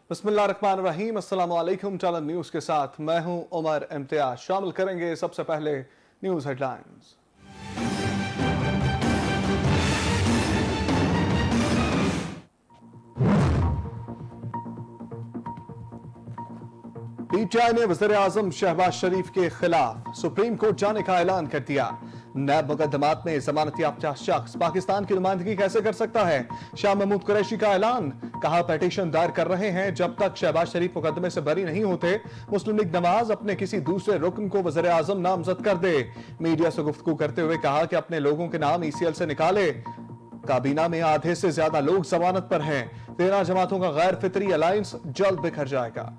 बिस्मिल्लाहिर्रहमानिर्रहीम, अस्सलाम वालेकुम। टालन न्यूज के साथ मैं हूं उमर इम्तियाज। शामिल करेंगे सबसे पहले न्यूज हेडलाइंस। पीटीआई ने वज़ीर-ए-आज़म शहबाज शरीफ के खिलाफ सुप्रीम कोर्ट जाने का ऐलान कर दिया। नैब मुकदमात में जमानत याफ्ता शख्स पाकिस्तान की नुमाइंदगी कैसे कर सकता है? शाह महमूद कुरैशी का ऐलान। कहा, पिटीशन दायर कर रहे हैं, जब तक शहबाज शरीफ मुकदमे से बरी नहीं होते मुस्लिम लीग नवाज अपने किसी दूसरे रुकन को वज़ीर-ए-आज़म नामजद कर दे। मीडिया से गुफ्तगू करते हुए कहा कि अपने लोगों के नाम ईसीएल से निकाले। काबीना में आधे से ज्यादा लोग जमानत पर हैं। 13 जमातों का गैर फितरी अलायंस जल्द बिखर जाएगा।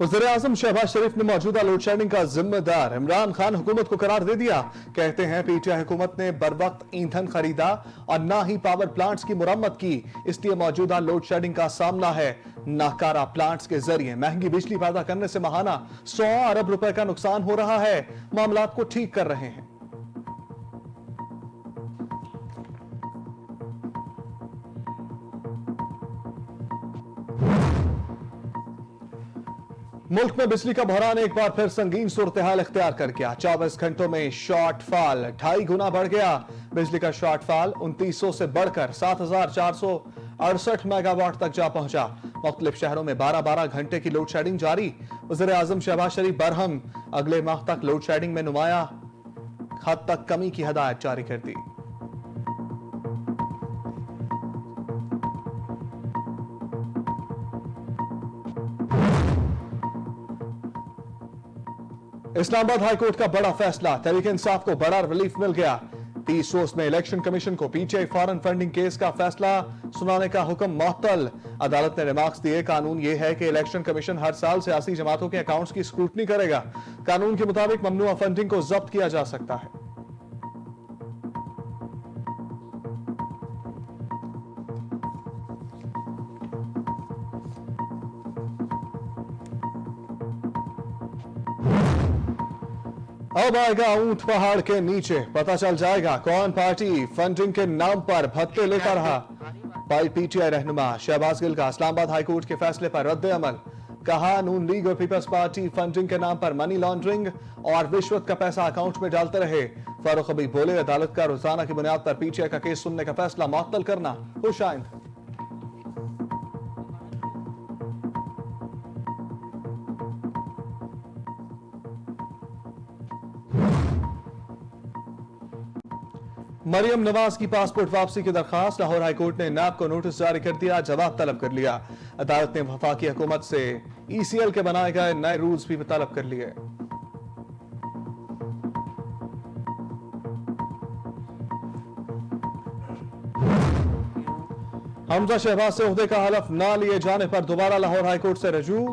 वज़ीर-ए-आज़म शहबाज शरीफ ने मौजूदा लोड शेडिंग का जिम्मेदार इमरान खान हुकूमत को करार दे दिया। कहते हैं, पीटीआई हुकूमत ने बरवक्त ईंधन खरीदा और ना ही पावर प्लांट्स की मुरम्मत की, इसलिए मौजूदा लोड शेडिंग का सामना है। नाकारा प्लांट्स के जरिए महंगी बिजली पैदा करने से महाना 100 अरब रुपए का नुकसान हो रहा है। मामलात को ठीक कर रहे हैं। मुल्क में बिजली का बहरान एक बार फिर संगीन सूरत हाल इख्तियार कर गया। 24 घंटों में शॉर्टफॉल 2.5 गुना बढ़ गया। बिजली का शॉर्टफॉल 2900 से बढ़कर 7468 मेगावाट तक जा पहुंचा। मुख्तलिफ शहरों में 12-12 घंटे की लोड शेडिंग जारी। वज़ीर-ए-आज़म शहबाज शरीफ बरहम, अगले माह तक लोड शेडिंग में नुमाया हद तक कमी की हिदायत जारी कर दी। इस्लामाबाद हाईकोर्ट का बड़ा फैसला, तहरीक इंसाफ को बड़ा रिलीफ मिल गया। 30 रोज में इलेक्शन कमीशन को पीटीआई फॉरेन फंडिंग केस का फैसला सुनाने का हुक्म मुअत्तल। अदालत ने रिमार्क्स दिए, कानून यह है कि इलेक्शन कमीशन हर साल सियासी जमातों के अकाउंट्स की स्क्रूटनी करेगा। कानून के मुताबिक ममनुआ फंडिंग को जब्त किया जा सकता है। अब आएगा ऊंट पहाड़ के नीचे, पता चल जाएगा कौन पार्टी फंडिंग के नाम पर भत्ते लेता रहा। पीटीआई रहनुमा शहबाज गिल का इस्लामाबाद हाईकोर्ट के फैसले पर रद्द अमल। कहा, नून लीग और पीपल्स पार्टी फंडिंग के नाम पर मनी लॉन्ड्रिंग और रिश्वत का पैसा अकाउंट में डालते रहे। फारूक हबीब बोले, अदालत का रोजाना की बुनियाद पर पीटीआई का केस सुनने का फैसला मुअत्तल करना खुशाइंद। मरियम नवाज की पासपोर्ट वापसी की दरखास्त, लाहौर हाईकोर्ट ने नैब को नोटिस जारी कर दिया, जवाब तलब कर लिया। अदालत ने वफाकी हुकूमत से ईसीएल के बनाए गए नए रूल्स भी तलब कर लिए। हमजा शहबाज से ओहदे का हलफ न लिए जाने पर दोबारा लाहौर हाईकोर्ट से रजू,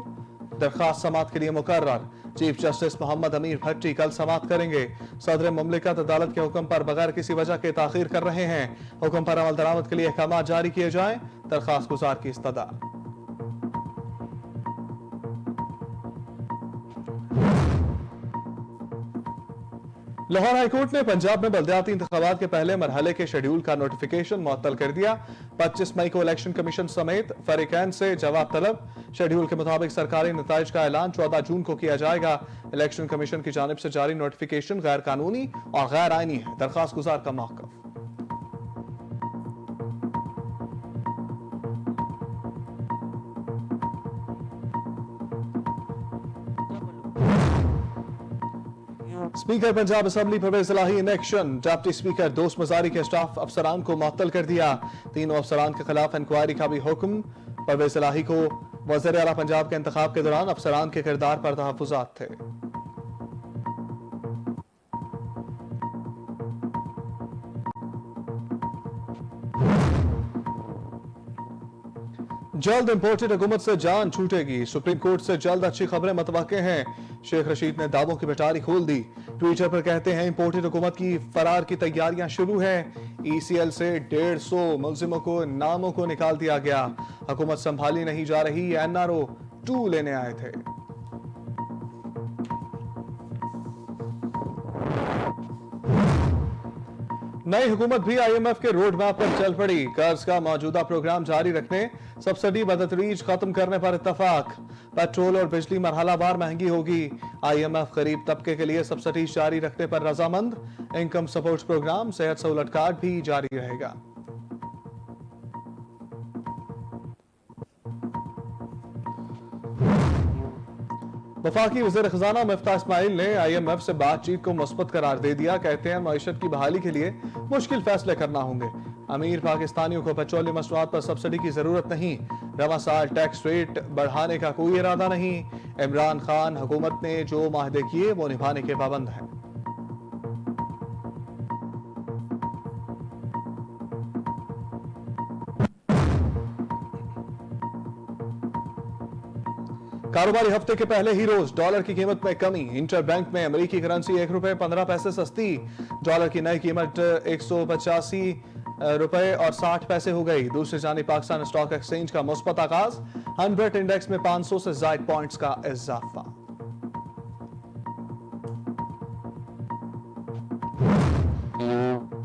दरखास्त समाअत के लिए मुकर्रर। चीफ जस्टिस मोहम्मद अमीर भट्टी कल समाअत करेंगे। सदर मुमलिकत अदालत के हुक्म पर बगैर किसी वजह के ताखीर कर रहे हैं। हुक्म पर अमल दरामद के लिए अहकाम जारी किए जाएं, दरखास्त गुजार की इस्तदा। लाहौर हाईकोर्ट ने पंजाब में बल्दियाती इंतखाबात के पहले मरहले के शेड्यूल का नोटिफिकेशन मुअत्तल कर दिया। 25 मई को इलेक्शन कमीशन समेत फरीकैन से जवाब तलब। शेड्यूल के मुताबिक सरकारी नताइज का ऐलान 14 जून को किया जाएगा। इलेक्शन कमीशन की जानिब से जारी नोटिफिकेशन गैर कानूनी और गैर आईनी है, दरखास्त गुजार का मौक़िफ़। Speaker Punjab assembly Parvez Elahi in action, deputy speaker Dost Mazari के स्टाफ अफसरान को मुअत्तल कर दिया। 3 अफसरान के खिलाफ इंक्वायरी का भी हुक्म। परवेज इलाही को वज़ीर आला पंजाब के इंतखाब के दौरान अफसरान के किरदार पर तहफ़्फ़ुज़ात थे। जल्द इंपोर्टेड हुकूमत से जान छूटेगी, सुप्रीम कोर्ट से जल्द अच्छी खबरें मतवक्के हैं। शेख रशीद ने दावों की पिटारी खोल दी। ट्विटर पर कहते हैं, इंपोर्टेड हुकूमत की फरार की तैयारियां शुरू हैं। ईसीएल से 150 मुलजिमों को नामों को निकाल दिया गया। हुकूमत संभाली नहीं जा रही, एनआरओ 2 लेने आए थे। नई हुकूमत भी आईएमएफ के रोड मैप पर चल पड़ी। कर्ज का मौजूदा प्रोग्राम जारी रखने, सब्सिडी बतदरीज खत्म करने पर इत्तफाक। पेट्रोल और बिजली मरहलावार महंगी होगी। आईएमएफ गरीब तबके के लिए सब्सिडी जारी रखने पर रजामंद। इनकम सपोर्ट प्रोग्राम, सेहत सहूलत कार्ड भी जारी रहेगा। वफाकी वज़ीर खजाना मिफ्ताह इस्माइल ने आईएमएफ से बातचीत को मुस्बत करार दे दिया। कहते हैं मईशत की बहाली के लिए मुश्किल फैसले करना होंगे। अमीर पाकिस्तानियों को पेट्रोलियम मसनूआत पर सब्सिडी की जरूरत नहीं। रवां साल टैक्स रेट बढ़ाने का कोई इरादा नहीं। इमरान खान हुकूमत ने जो माहदे किए वो निभाने के पाबंद हैं। कारोबारी हफ्ते के पहले ही रोज डॉलर की कीमत में कमी। इंटर बैंक में अमेरिकी करेंसी ₹1.15 सस्ती। डॉलर की नई कीमत 185 रुपए और 60 पैसे हो गई। दूसरी जानिब पाकिस्तान स्टॉक एक्सचेंज का मुस्बत आगाज। 100 इंडेक्स में 500 से ज्यादा पॉइंट्स का इजाफा।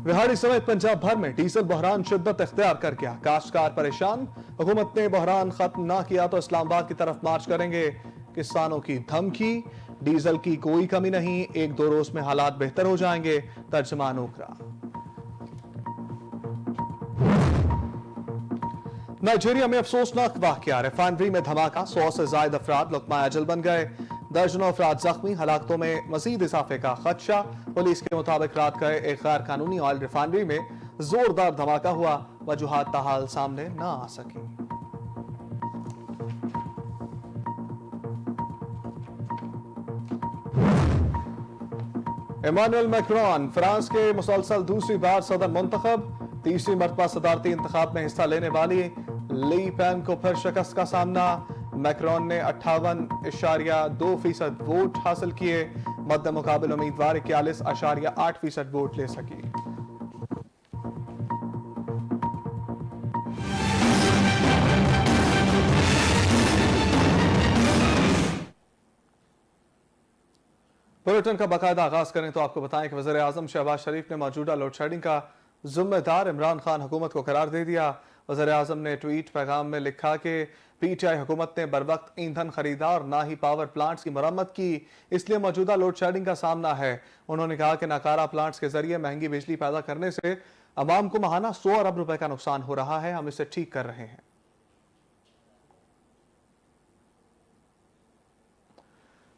विहाड़ी समेत पंजाब भर में डीजल बहरान शिद्दत इख्तियार कर गया। काश्तकार परेशान। हुकूमत ने बहरान खत्म ना किया तो इस्लामाबाद की तरफ मार्च करेंगे। किसानों की धमकी। डीजल की कोई कमी नहीं, 1-2 रोज में हालात बेहतर हो जाएंगे। तर्जमान ओकरा। नाइजीरिया में अफसोसनाक वाकया। रिफाइनरी में धमाका, 100 से ज्यादा अफराद लुकमा अजल बन गए। दर्जनों अफराद जख्मी। हलाकतों में मजीद इजाफे का खदशा। पुलिस के मुताबिक रात गए एक गैर कानूनी ऑयल रिफाइनरी में जोरदार धमाका हुआ। वजूहात ताहाल सामने न आ सकी। इमानुएल मैक्रोन फ्रांस के मुसलसल दूसरी बार सदर मुंतखब। तीसरी मरतबा सदारती इंतखाब में हिस्सा लेने वाली ली पेन को फिर शिकस्त का सामना। मैक्रोन ने 58.2% वोट हासिल किए। मद्दे मुकाबिल उम्मीदवार 41.8% वोट ले सकी। बुलेटिन का बाकायदा आगाज करें तो आपको बताएं कि वज़ीर आज़म शहबाज शरीफ ने मौजूदा लोड शेडिंग का जिम्मेदार इमरान खान हुकूमत को करार दे दिया। वज़ीर आज़म ने ट्वीट पैगाम में लिखा कि पीटीआई हुकूमत ने बर वक्त ईंधन खरीदा और ना ही पावर प्लांट्स की मरम्मत की, इसलिए मौजूदा लोड शेडिंग का सामना है। उन्होंने कहा कि नाकारा प्लांट्स के जरिए महंगी बिजली पैदा करने से अवाम को माहाना 100 अरब रुपए का नुकसान हो रहा है। हम इसे ठीक कर रहे हैं।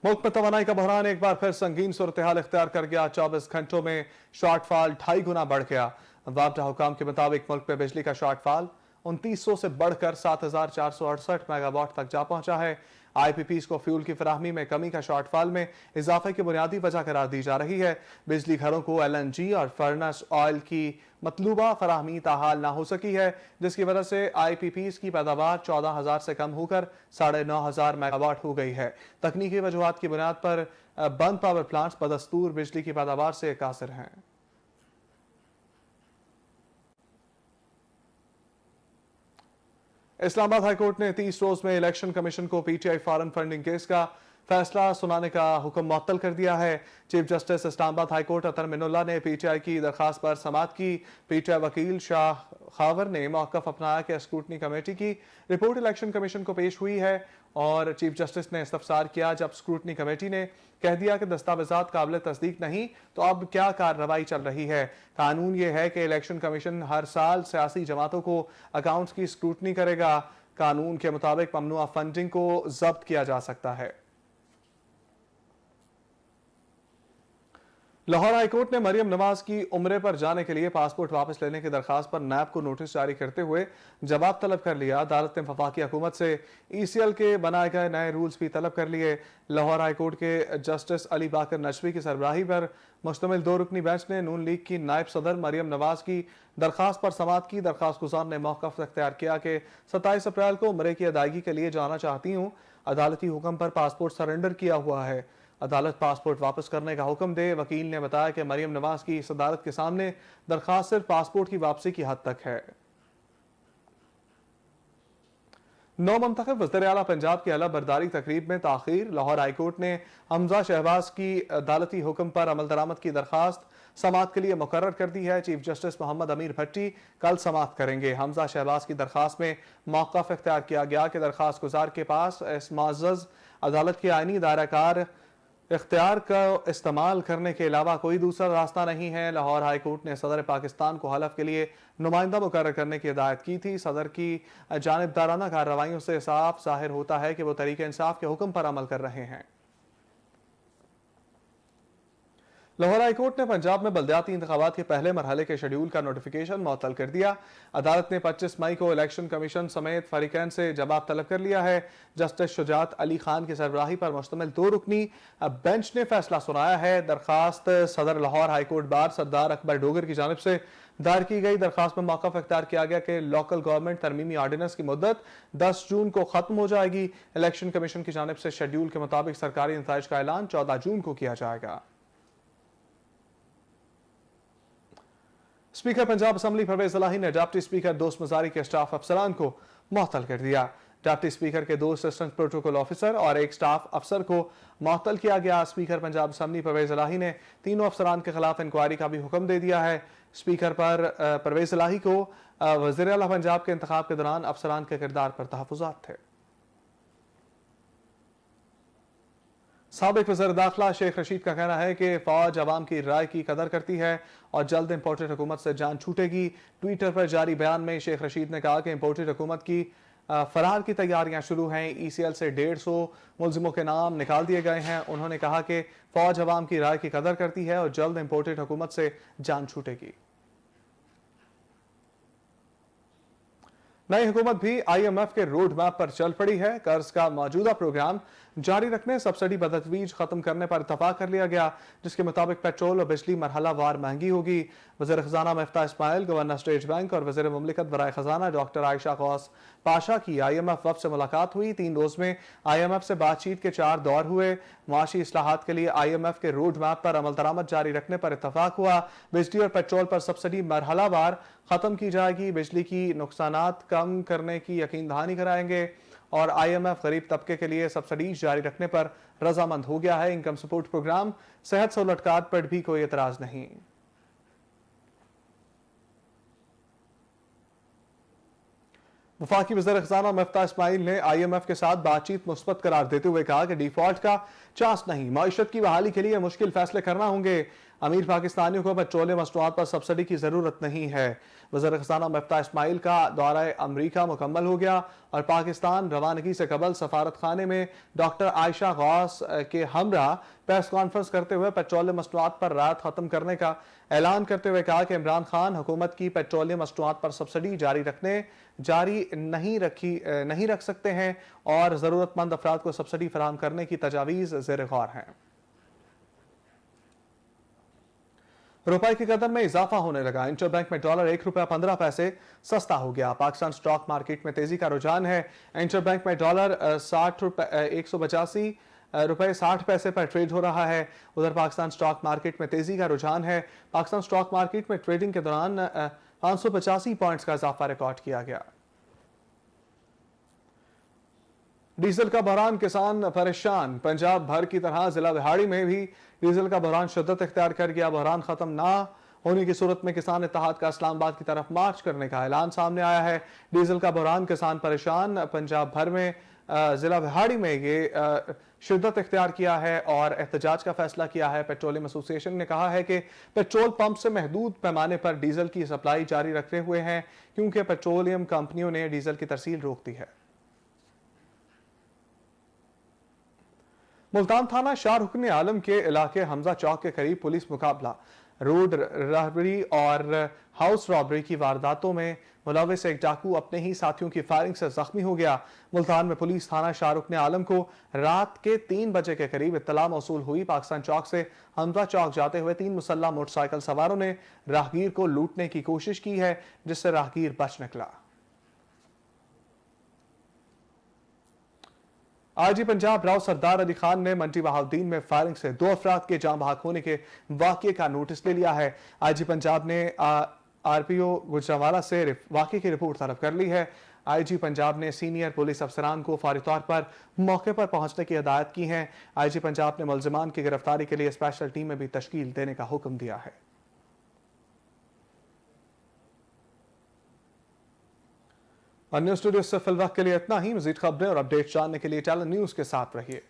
मुल्क में तवानाई का बहरान एक बार फिर संगीन सूरत हाल इख्तियार कर गया। 24 घंटों में शॉर्टफॉल 2.5 गुना बढ़ गया। वापडा हुकाम के मुताबिक मुल्क में बिजली का शॉर्टफॉल 2900 से बढ़कर 7468 मेगावाट तक जा पहुंचा है। आईपीपीज को फ्यूल की फराहमी में कमी का शॉर्टफॉल में इजाफे की बुनियादी वजह करार दी जा रही है। बिजली घरों को एलएनजी और फर्नेस ऑयल की मतलूबा फराहमी ताहाल ना हो सकी है, जिसकी वजह से आईपीपीज की पैदावार 14,000 से कम होकर 9,500 मेगावाट हो गई है। तकनीकी वजूहात की बुनियाद पर बंद पावर प्लांट्स बदस्तूर बिजली की पैदावार से कासिर हैं। इस्लामाबाद हाईकोर्ट ने 30 रोज में इलेक्शन कमीशन को पीटीआई फॉरेन फंडिंग केस का फैसला सुनाने का हुक्म मुअत्तल कर दिया है। चीफ जस्टिस इस्लामाबाद हाईकोर्ट अतर मिनुल्लाह ने पीटीआई की दरखास्त पर समाअत की। पीटीआई वकील शाह खावर ने मौक़िफ़ अपनाया कि स्क्रूटनी कमेटी की रिपोर्ट इलेक्शन कमीशन को पेश हुई है और चीफ जस्टिस ने इस्तफसार किया। जब स्क्रूटनी कमेटी ने कह दिया कि दस्तावेजात काबिल तस्दीक नहीं, तो अब क्या कार्रवाई चल रही है। कानून यह है कि इलेक्शन कमीशन हर साल सियासी जमातों को अकाउंट्स की स्क्रूटनी करेगा। कानून के मुताबिक ममनुआ फंडिंग को जब्त किया जा सकता है। लाहौर हाईकोर्ट ने मरियम नवाज की उम्रे पर जाने के लिए पासपोर्ट वापस लेने की दरखास्त पर नैब को नोटिस जारी करते हुए जवाब तलब कर लिया। अदालत ने वफाकी हुकूमत से ईसीएल के बनाए गए नए रूल्स भी तलब कर लिए। लाहौर हाईकोर्ट के जस्टिस अली बाकर नजवी की सरबराही पर मुश्तमिल 2 रुकनी बेंच ने नून लीग की नायब सदर मरियम नवाज की दरखास्त पर समाअत की। दरखास्त गुजार ने मौक़िफ़ अख्तियार किया कि 27 अप्रैल को उम्रे की अदायगी के लिए जाना चाहती हूँ। अदालती हुक्म पर पासपोर्ट सरेंडर किया हुआ है। अदालत पासपोर्ट वापस करने का हुक्म दे। वकील ने बताया कि मरियम नवाज की इस अदालत के सामने दरखास्त सिर्फ पासपोर्ट की वापसी की हद तक है। नौ मुंतखब वज़ीर आला पंजाब की अला बरदारी तकरीब में ताखीर। लाहौर हाईकोर्ट ने हमजा शहबाज की अदालती हुक्म पर अमल दरामद की दरखास्त समाअत के लिए मुकर्रर कर दी है। चीफ जस्टिस मोहम्मद अमीर भट्टी कल समाअत करेंगे। हमजा शहबाज की दरखास्त में मौक़िफ़ इख्तियार किया गया कि दरखास्त गुजार के पास इस मुअज़्ज़ज़ अदालत के आईनी दायराकार इख्तियार का इस्तेमाल करने के अलावा कोई दूसरा रास्ता नहीं है। लाहौर हाई कोर्ट ने सदर पाकिस्तान को हलफ के लिए नुमाइंदा मुकर्रर करने की हिदायत की थी। सदर की जानिबदाराना कार्रवाइयों से साफ जाहिर होता है कि वो तरीके इंसाफ के हुक्म पर अमल कर रहे हैं। लाहौर हाई कोर्ट ने पंजाब में बल्दियाती इंतखाबात के पहले मरहले के शेड्यूल का नोटिफिकेशन मुअत्तल कर दिया। अदालत ने 25 मई को इलेक्शन कमीशन समेत फरीकैन से जवाब तलब कर लिया है। जस्टिस शुजात अली खान की सरबराही पर मुश्तमिल 2 रुकनी बेंच ने फैसला सुनाया है। दरखास्त सदर लाहौर हाई कोर्ट बार सरदार अकबर डोगर की जानिब से दायर की गई। दरखास्त में मौक़िफ़ इख्तियार किया गया कि लोकल गवर्नमेंट तरमीमी ऑर्डिनेंस की मुद्दत 10 जून को खत्म हो जाएगी। इलेक्शन कमीशन की जानिब से शेड्यूल के मुताबिक सरकारी नताइज का ऐलान 14 जून को किया जाएगा। स्पीकर पंजाब असम्बली परवेज इलाही ने डिप्टी स्पीकर दोस्त मजारी के स्टाफ अफसरान को मुअत्तल कर दिया। डिप्टी स्पीकर के 2 असिस्टेंट प्रोटोकॉल ऑफिसर और 1 स्टाफ अफसर को मुअत्तल किया गया। स्पीकर पंजाब असम्बली परवेज इलाही ने तीनों अफसरान के खिलाफ इंक्वायरी का भी हुक्म दे दिया है। स्पीकर पर परवेज इलाही को वज़ीर आला पंजाब के इंतखाब के दौरान अफसरान के किरदार पर तहफ़्फ़ुज़ात थे। साबिक वज़ीर दाखिला शेख रशीद का कहना है कि फौज अवाम की राय की कदर करती है और जल्द इम्पोर्टेड हुकूमत से जान छूटेगी। ट्विटर पर जारी बयान में शेख रशीद ने कहा कि इम्पोर्टेड हुकूमत की फरार की तैयारियां शुरू हैं। ECL से 150 मुलजिमों के नाम निकाल दिए गए हैं। उन्होंने कहा कि फौज अवाम की राय की कदर करती है और जल्द इम्पोर्टेड हुकूमत से जान छूटेगी। नई हुकूमत भी IMF के रोड मैप पर चल पड़ी है। कर्ज का मौजूदा प्रोग्राम जारी रखने, सब्सिडी बदतवीज खत्म करने पर इत्तफाक कर लिया गया, जिसके मुताबिक पेट्रोल और बिजली मरहला वार महंगी होगी। वज़ीर खजाना Miftah Ismail, governor state bank और वज़ीर मुमलिकत बराए खजाना डॉक्टर आयशा गौस पाशा की IMF वफ़द से मुलाकात हुई। 3 रोज में IMF से बातचीत के 4 दौर हुए। माशी इस्लाहात के लिए IMF के रोड मैप पर अमल दरामद जारी रखने पर इत्तफाक हुआ। बिजली और पेट्रोल पर सब्सिडी मरहला वार खत्म की जाएगी। बिजली की नुकसानात कम करने की यकीन दहानी कराएंगे और IMF गरीब तबके के लिए सब्सिडी जारी रखने पर रजामंद हो गया है। इनकम सपोर्ट प्रोग्राम, सेहत सहूलत कार्ड पर भी कोई एतराज नहीं। वफाकी वज़ीर खजाना मिफ्ताह इस्माइल ने IMF के साथ बातचीत मुस्बत करार देते हुए कहा कि डिफॉल्ट का चांस नहीं, मईशत की बहाली के लिए मुश्किल फैसले करना होंगे। अमीर पाकिस्तानियों को पेट्रोलियम मसनूआत पर सब्सिडी की जरूरत नहीं है। वज़ीर खजाना मिफ्ताह इस्माइल का दौरा अमरीका मुकम्मल हो गया और पाकिस्तान रवानगी से कबल सफारत खाने में डॉक्टर आयशा गौस के हमरा प्रेस कॉन्फ्रेंस करते हुए पेट्रोलियम मसनूआत पर राहत खत्म करने का ऐलान करते हुए कहा कि इमरान खान हुकूमत की पेट्रोलियम मसनूआत पर सब्सिडी जारी नहीं रख सकते हैं और जरूरतमंद अफराद को सब्सिडी फराहम करने की तजावीज़ ज़ेर गौर हैं। रुपए की कदर में इजाफा होने लगा। इंटरबैंक में डॉलर ₹1.15 सस्ता हो गया। पाकिस्तान स्टॉक मार्केट में तेजी का रुझान है। इंटरबैंक में डॉलर 185 रुपए 60 पैसे पर ट्रेड हो रहा है। उधर पाकिस्तान स्टॉक मार्केट में तेजी का रुझान है। पाकिस्तान स्टॉक मार्केट में ट्रेडिंग के दौरान 585 पॉइंट्स का इजाफा रिकॉर्ड किया गया। डीजल का बहरान, किसान परेशान। पंजाब भर की तरह जिला बिहाड़ी में भी डीजल का बहरान शिद्दत इख्तियार कर गया। बहरान खत्म ना होने की सूरत में किसान इत्तेहाद का इस्लामाबाद की तरफ मार्च करने का ऐलान सामने आया है। डीजल का बहरान, किसान परेशान। पंजाब भर में जिला बिहाड़ी में ये शिद्दत इख्तियार किया है और एहतजाज का फैसला किया है। पेट्रोलियम एसोसिएशन ने कहा है कि पेट्रोल पंप से महदूद पैमाने पर डीजल की सप्लाई जारी रखे हुए हैं क्योंकि पेट्रोलियम कंपनियों ने डीजल की तरसील रोक दी है। मुल्तान थाना शाहरुखने आलम के इलाके हमजा चौक के करीब पुलिस मुकाबला, रोड रॉबरी और हाउस रॉबरी की वारदातों में मुलविस एक डाकू अपने ही साथियों की फायरिंग से जख्मी हो गया। मुल्तान में पुलिस थाना शाहरुखने आलम को रात के 3 बजे के करीब इत्तला मौसूल हुई। पाकिस्तान चौक से हमजा चौक जाते हुए 3 मुसल्लह मोटरसाइकिल सवारों ने राहगीर को लूटने की कोशिश की है, जिससे राहगीर बच निकला। आईजी पंजाब राव सरदार अली खान ने मंडी बहाउद्दीन में फायरिंग से 2 अफराद के जान बहक होने के वाकये का नोटिस ले लिया है। आईजी पंजाब ने RPO गुजरावाला से वाकये की रिपोर्ट तलब कर ली है। आईजी पंजाब ने सीनियर पुलिस अफसरान को फौरी तौर पर मौके पर पहुंचने की हिदायत की है। आईजी पंजाब ने मुलजिमान की गिरफ्तारी के लिए स्पेशल टीमें भी तश्कील देने का हुक्म दिया है। अन्य स्टूडियो से फिल वक्त के लिए इतना ही। मजीद खबरें और अपडेट जानने के लिए टैलेंट न्यूज के साथ रहिए।